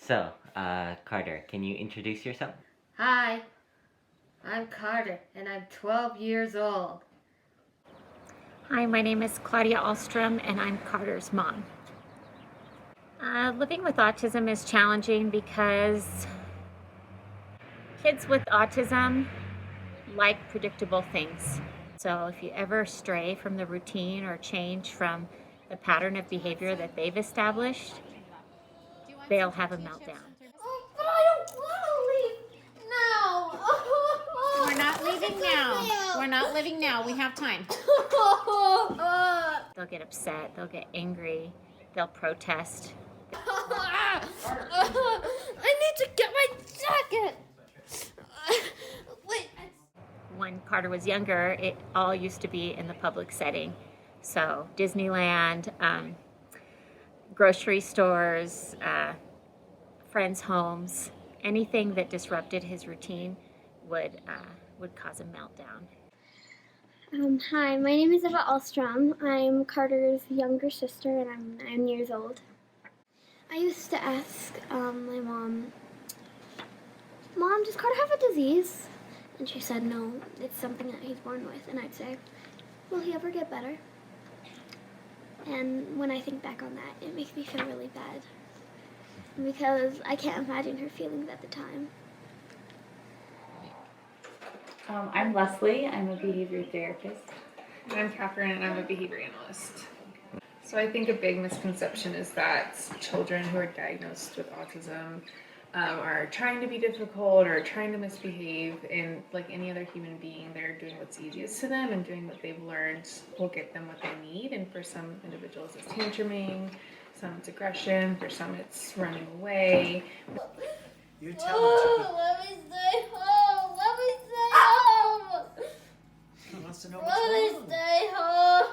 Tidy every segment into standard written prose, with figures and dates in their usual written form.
Carter, can you introduce yourself? Hi, I'm Carter, and I'm 12 years old. Hi, my name is Claudia Ahlstrom, and I'm Carter's mom. Living with autism is challenging because kids with autism like predictable things. So if you ever stray from the routine or change from the pattern of behavior that they've established, they'll have a meltdown. But I don't want to leave now. We're not leaving now. We're not leaving now. We have time. They'll get upset, they'll get angry, they'll protest. I need to get my jacket. Wait. When Carter was younger, it all used to be in the public setting. So Disneyland, grocery stores, friends' homes, anything that disrupted his routine would cause a meltdown. Hi, my name is Eva Ahlstrom. I'm Carter's younger sister, and I'm 9 years old. I used to ask my mom, does Carter have a disease? And she said, no, it's something that he's born with. And I'd say, will he ever get better? And when I think back on that, it makes me feel really bad, because I can't imagine her feelings at the time. I'm Leslie. I'm a behavior therapist. And I'm Catherine, and I'm a behavior analyst. So I think a big misconception is that children who are diagnosed with autism are trying to be difficult or trying to misbehave, and like any other human being, they're doing what's easiest to them, and doing what they've learned will get them what they need. And for some individuals it's tantruming, some it's aggression, for some it's running away. You tell him. Let me stay home. Let me stay home. He wants to know Let what's me wrong. stay home.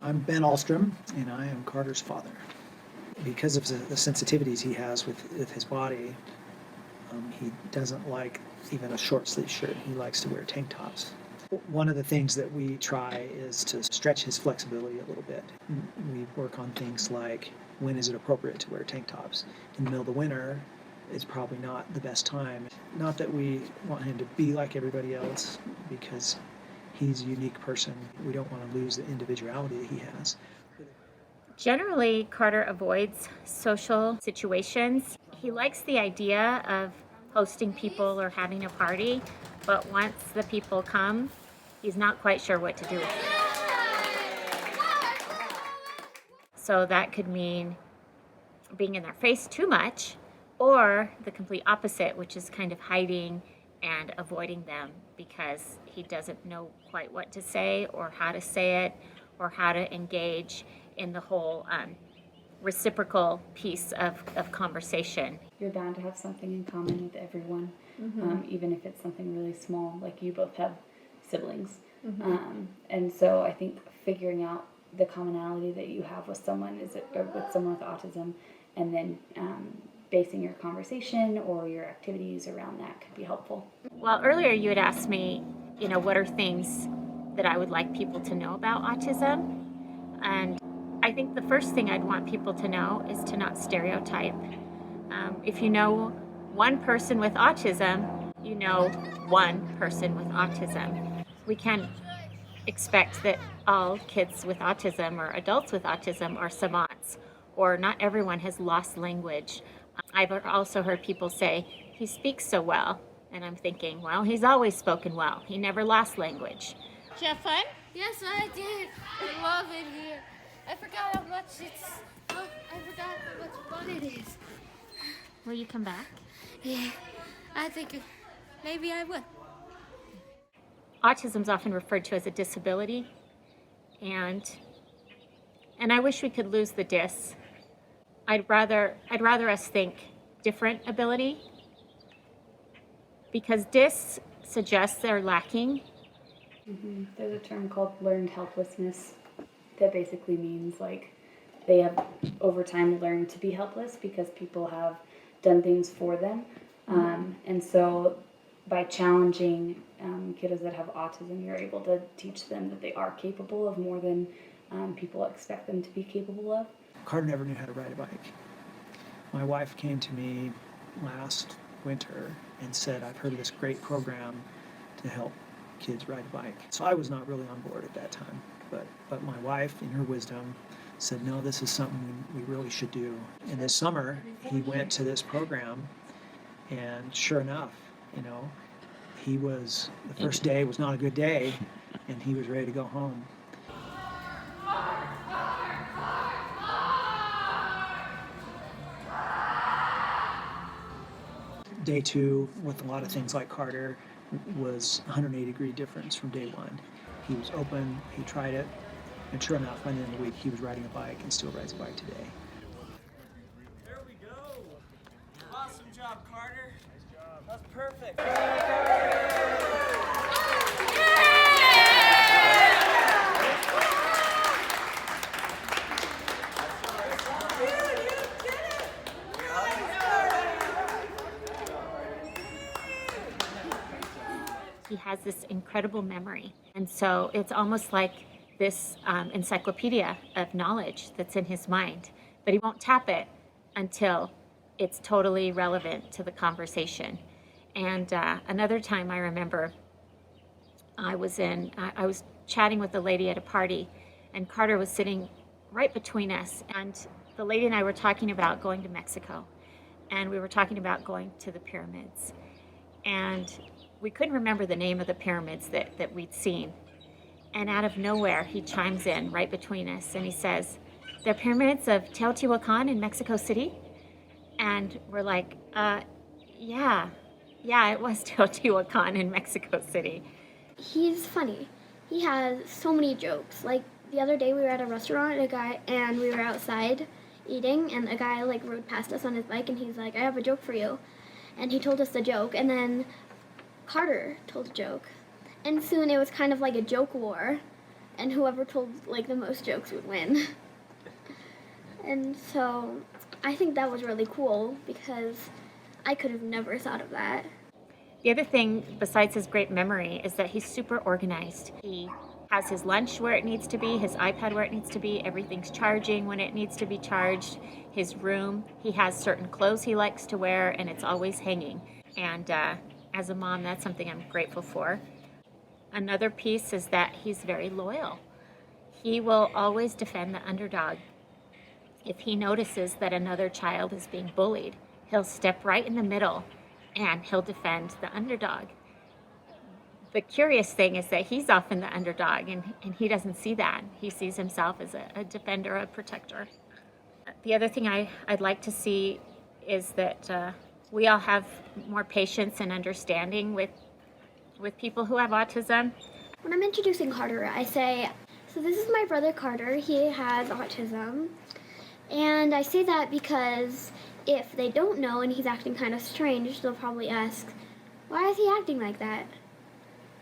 I'm Ben Ahlstrom, and I am Carter's father. Because of the sensitivities he has with his body, he doesn't like even a short sleeve shirt. He likes to wear tank tops. One of the things that we try is to stretch his flexibility a little bit. We work on things like, when is it appropriate to wear tank tops? In the middle of the winter, it's probably not the best time. Not that we want him to be like everybody else, because he's a unique person. We don't want to lose the individuality that he has. Generally, Carter avoids social situations. He likes the idea of hosting people or having a party, but once the people come, he's not quite sure what to do with them. So that could mean being in their face too much, or the complete opposite, which is kind of hiding and avoiding them because he doesn't know quite what to say or how to say it or how to engage in the whole reciprocal piece of conversation. You're bound to have something in common with everyone, even if it's something really small, like you both have siblings. And so I think figuring out the commonality that you have with someone or with someone with autism, and then basing your conversation or your activities around that could be helpful. Well, earlier you had asked me, what are things that I would like people to know about autism? And I think the first thing I'd want people to know is to not stereotype. If you know one person with autism, you know one person with autism. We can't expect that all kids with autism or adults with autism are savants, or not everyone has lost language. I've also heard people say, he speaks so well. And I'm thinking, well, he's always spoken well. He never lost language. Did you have fun? Yes, I did. I love it here. I forgot how much I forgot how much fun it is. Will you come back? Yeah, I think maybe I will. Autism is often referred to as a disability, and I wish we could lose the dis. I'd rather us think different ability, because dis suggests they're lacking. There's a term called learned helplessness that basically means like they have over time learned to be helpless because people have done things for them. And so by challenging kiddos that have autism, you're able to teach them that they are capable of more than people expect them to be capable of. Carter never knew how to ride a bike. My wife came to me last winter and said, I've heard of this great program to help kids ride a bike. So I was not really on board at that time, but my wife, in her wisdom, said, no, this is something we really should do. And this summer, he went to this program, and sure enough, the first day was not a good day, and he was ready to go home. Day 2, with a lot of things like Carter, was 180-degree difference from day 1. He was open, he tried it, and sure enough, by the end of the week, he was riding a bike and still rides a bike today. There we go. Awesome job, Carter. Nice job. That's perfect. He has this incredible memory. And so it's almost like this encyclopedia of knowledge that's in his mind. But he won't tap it until it's totally relevant to the conversation. And another time I remember I was chatting with a lady at a party, and Carter was sitting right between us. And the lady and I were talking about going to Mexico. And we were talking about going to the pyramids. And we couldn't remember the name of the pyramids that we'd seen. And out of nowhere, he chimes in right between us and he says, "The pyramids of Teotihuacan in Mexico City?" And we're like, yeah, it was Teotihuacan in Mexico City. He's funny. He has so many jokes. Like the other day we were at a restaurant, and we were outside eating, and a guy rode past us on his bike, and he's like, "I have a joke for you." And he told us the joke, and then Carter told a joke. And soon it was kind of like a joke war, and whoever told the most jokes would win. And so I think that was really cool because I could have never thought of that. The other thing, besides his great memory, is that he's super organized. He has his lunch where it needs to be, his iPad where it needs to be, everything's charging when it needs to be charged, his room, he has certain clothes he likes to wear, and it's always hanging. And as a mom, that's something I'm grateful for. Another piece is that he's very loyal. He will always defend the underdog. If he notices that another child is being bullied, he'll step right in the middle and he'll defend the underdog. The curious thing is that he's often the underdog, and he doesn't see that. He sees himself as a defender, a protector. The other thing I'd like to see is that we all have more patience and understanding with people who have autism. When I'm introducing Carter, I say, "So this is my brother Carter. He has autism." And I say that because if they don't know and he's acting kind of strange, they'll probably ask, "Why is he acting like that?"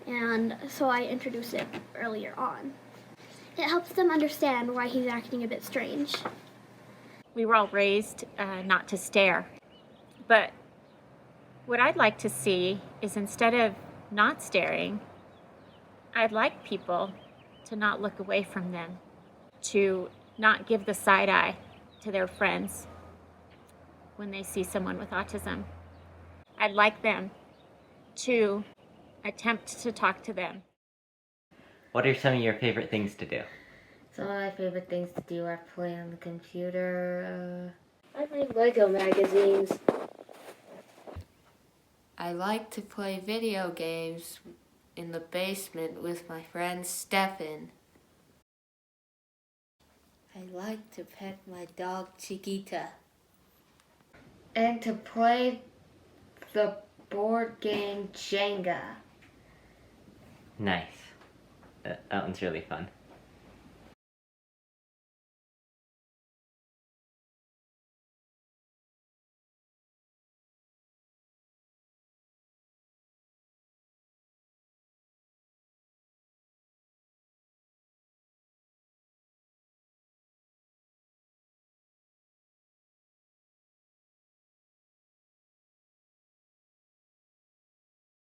And so I introduce it earlier on. It helps them understand why he's acting a bit strange. We were all raised not to stare. But what I'd like to see is, instead of not staring, I'd like people to not look away from them, to not give the side eye to their friends when they see someone with autism. I'd like them to attempt to talk to them. What are some of your favorite things to do? Some of my favorite things to do are play on the computer. I read Lego magazines. I like to play video games in the basement with my friend Stefan. I like to pet my dog Chiquita. And to play the board game Jenga. Nice. That one's really fun.